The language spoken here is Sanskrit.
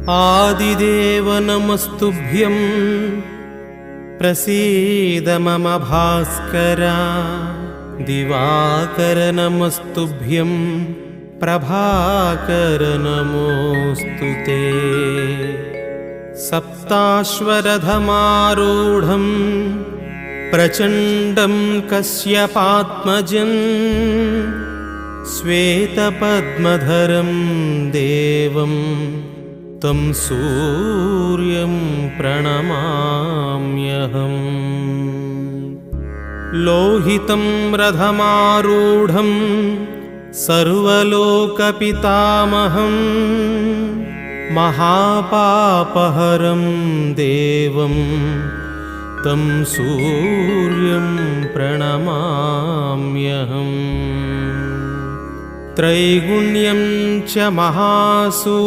आदिदेव नमस्तुभ्यं प्रसीद मम भास्कर। दिवाकर नमस्तुभ्यं प्रभाकर नमोऽस्तुते। सप्ताश्वरथमारूढं प्रचण्डं कश्यपात्मजं श्वेतपद्मधरं देवं तं सूर्यं प्रणमाम्यहम्। लोहितं रथमारूढं सर्वलोकपितामहं महापापहरं देवं तं सूर्यं प्रणमाम्यहम्। त्रैगुण्यं च महासूर्यं